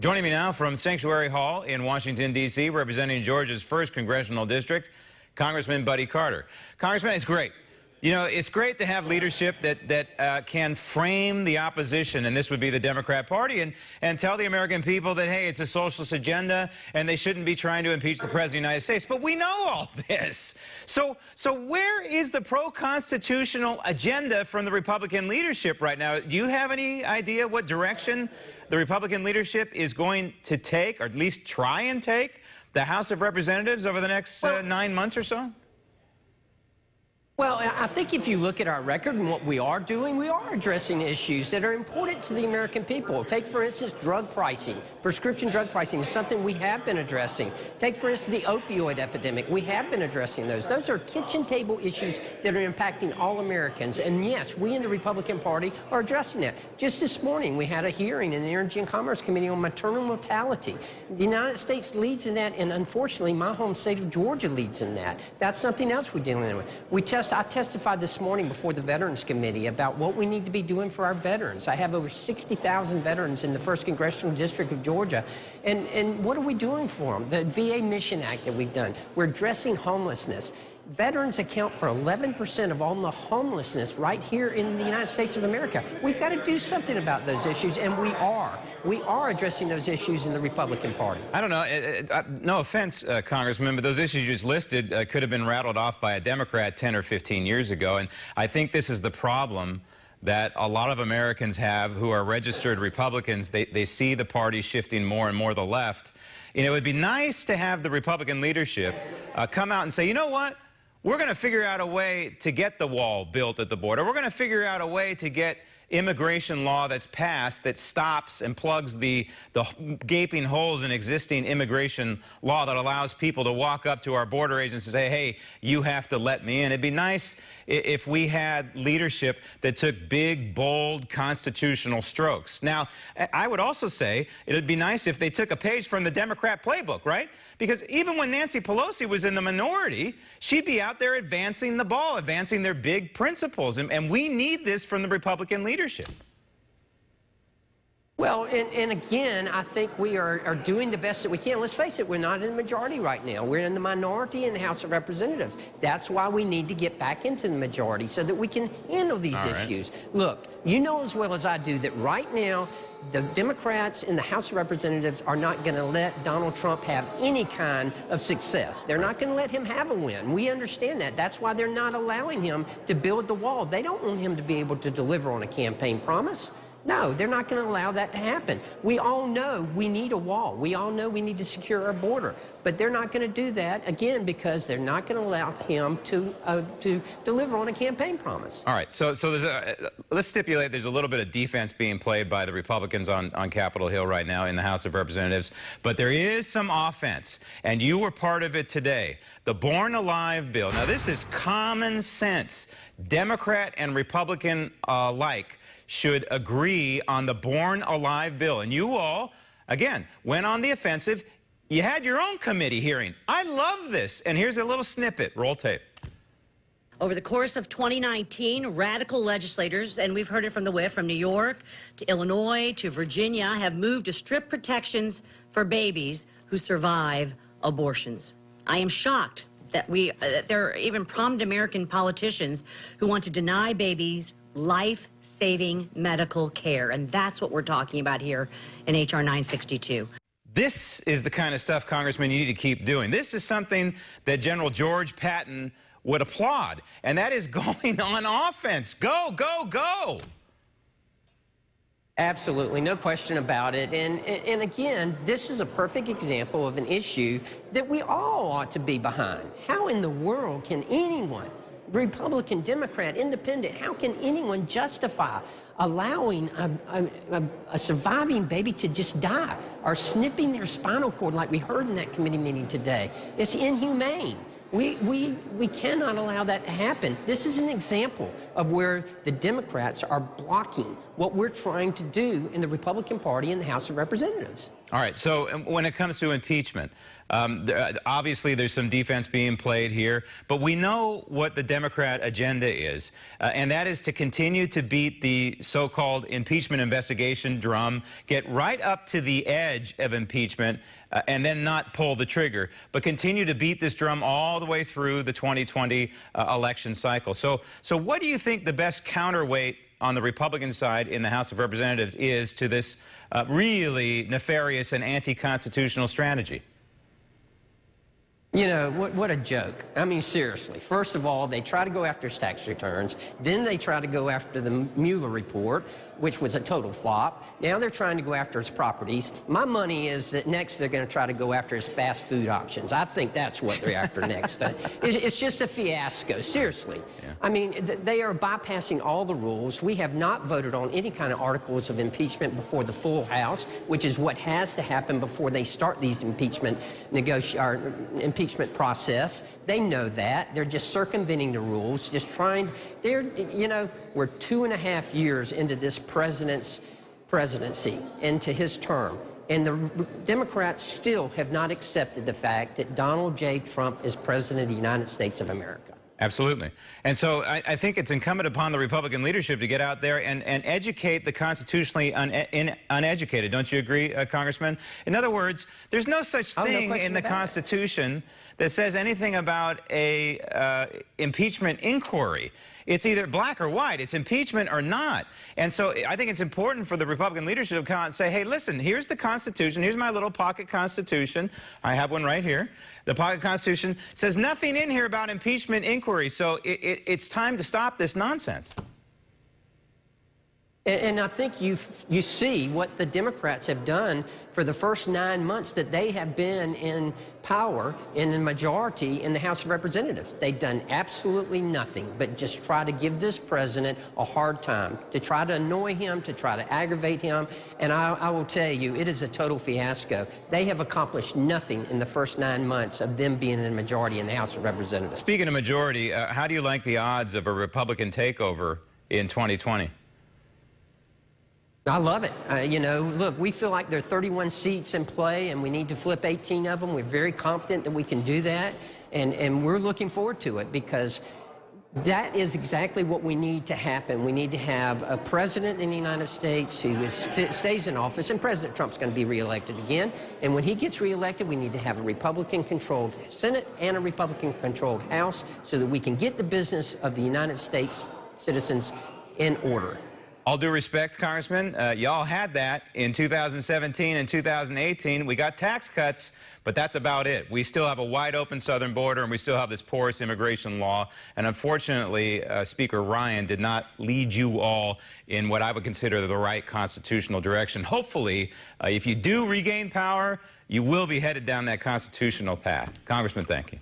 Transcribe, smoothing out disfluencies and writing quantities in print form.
Joining me now from Sanctuary Hall in Washington, D.C., representing Georgia's 1st Congressional District, Congressman Buddy Carter. Congressman, it's great. You know, it's great to have leadership that can frame the opposition, and this would be the Democrat Party, and tell the American people that, hey, it's a socialist agenda, and they shouldn't be trying to impeach the President of the United States. But we know all this. So where is the pro-constitutional agenda from the Republican leadership right now? Do you have any idea what direction the Republican leadership is going to take, or at least try and take, the House of Representatives over the next 9 months or so? Well, I think if you look at our record and what we are doing, we are addressing issues that are important to the American people. Take, for instance, drug pricing. Prescription drug pricing is something we have been addressing. Take, for instance, the opioid epidemic. We have been addressing those. Those are kitchen table issues that are impacting all Americans. And yes, we in the Republican Party are addressing that. Just this morning, we had a hearing in the Energy and Commerce Committee on maternal mortality. The United States leads in that, and unfortunately, my home state of Georgia leads in that. That's something else we're dealing with. I testified this morning before the Veterans Committee about what we need to be doing for our veterans. I have over 60,000 veterans in the 1st Congressional District of Georgia. And what are we doing for them? The VA Mission Act that we've done. We're addressing homelessness. Veterans account for 11% of all the homelessness right here in the United States of America. We've got to do something about those issues, and we are. We are addressing those issues in the Republican Party. I don't know. No offense, Congressman, but those issues you just listed could have been rattled off by a Democrat 10 or 15 years ago. And I think this is the problem that a lot of Americans have who are registered Republicans. They see the party shifting more and more to the left. You know, it would be nice to have the Republican leadership come out and say, you know what? We're going to figure out a way to get the wall built at the border. We're going to figure out a way to get immigration law that's passed that stops and plugs the gaping holes in existing immigration law that allows people to walk up to our border agents and say, hey, you have to let me in. It'd be nice if we had leadership that took big, bold, constitutional strokes. Now, I would also say it would be nice if they took a page from the Democrat playbook, right? Because even when Nancy Pelosi was in the minority, she'd be out there advancing the ball, advancing their big principles. And we need this from the Republican leadership. Well, and again, I think we are doing the best that we can. Let's face it, we're not in the majority right now. We're in the minority in the House of Representatives. That's why we need to get back into the majority so that we can handle these issues. Look, you know as well as I do that right now, the Democrats in the House of Representatives are not going to let Donald Trump have any kind of success. They're not going to let him have a win. We understand that. That's why they're not allowing him to build the wall. They don't want him to be able to deliver on a campaign promise. No, they're not going to allow that to happen. We all know we need a wall. We all know we need to secure our border. But they're not going to do that, again, because they're not going to allow him to deliver on a campaign promise. All right, so there's let's stipulate there's a little bit of defense being played by the Republicans on Capitol Hill right now in the House of Representatives. But there is some offense, and you were part of it today. The Born Alive bill. Now, this is common sense. Democrat and Republican alike should agree on the Born Alive bill. And you all, again, went on the offensive. You had your own committee hearing. I love this. And here's a little snippet. Roll tape. Over the course of 2019, radical legislators, and we've heard it from the whip, from New York to Illinois to Virginia, have moved to strip protections for babies who survive abortions. I am shocked that there are even prominent American politicians who want to deny babies life-saving medical care. And that's what we're talking about here in H.R. 962. This is the kind of stuff, Congressman, you need to keep doing. This is something that General George Patton would applaud, and that is going on offense. Go, go, go. Absolutely, no question about it. And again, this is a perfect example of an issue that we all ought to be behind. How in the world can anyone, Republican, Democrat, Independent, how can anyone justify allowing a surviving baby to just die or snipping their spinal cord like we heard in that committee meeting today? It's inhumane. We cannot allow that to happen. This is an example of where the Democrats are blocking what we're trying to do in the Republican Party in the House of Representatives. All right, so when it comes to impeachment, obviously there's some defense being played here, but we know what the Democrat agenda is, and that is to continue to beat the so-called impeachment investigation drum, get right up to the edge of impeachment, and then not pull the trigger, but continue to beat this drum all the way through the 2020 election cycle. So what do you think the best counterweight on the Republican side in the House of Representatives is to this really nefarious and anti-constitutional strategy? You know, what a joke. I mean, seriously. First of all, they try to go after his tax returns. Then they try to go after the Mueller report, which was a total flop. Now they're trying to go after his properties. My money is that next they're going to try to go after his fast food options. I think that's what they're after next. It's just a fiasco, seriously. Yeah. I mean, they are bypassing all the rules. We have not voted on any kind of articles of impeachment before the full House, which is what has to happen before they start these impeachment process. They know that. They're just circumventing the rules, just trying. You know, we're 2.5 years into this president's presidency, into his term, and the Democrats still have not accepted the fact that Donald J. Trump is president of the United States of America. Absolutely. And so I think it's incumbent upon the Republican leadership to get out there and educate the constitutionally uneducated. Don't you agree, Congressman? In other words, there's no such thing in the Constitution that says anything about a impeachment inquiry. It's either black or white. It's impeachment or not. And so I think it's important for the Republican leadership to come out and say, hey, listen, here's the Constitution. Here's my little pocket Constitution. I have one right here. The pocket Constitution says nothing in here about impeachment inquiry. So it's time to stop this nonsense. And I think you see what the Democrats have done for the first 9 months that they have been in power, in the majority in the House of Representatives. They've done absolutely nothing but just try to give this president a hard time, to try to annoy him, to try to aggravate him. And I will tell you, it is a total fiasco. They have accomplished nothing in the first 9 months of them being in the majority in the House of Representatives. Speaking of majority, how do you like the odds of a Republican takeover in 2020? I love it. You know, look, we feel like there are 31 seats in play, and we need to flip 18 of them. We're very confident that we can do that, and we're looking forward to it because that is exactly what we need to happen. We need to have a president in the United States who stays in office, and President Trump's going to be reelected again. And when he gets reelected, we need to have a Republican-controlled Senate and a Republican-controlled House so that we can get the business of the United States citizens in order. All due respect, Congressman, y'all had that in 2017 and 2018. We got tax cuts, but that's about it. We still have a wide open southern border, and we still have this porous immigration law. And unfortunately, Speaker Ryan did not lead you all in what I would consider the right constitutional direction. Hopefully, if you do regain power, you will be headed down that constitutional path. Congressman, thank you.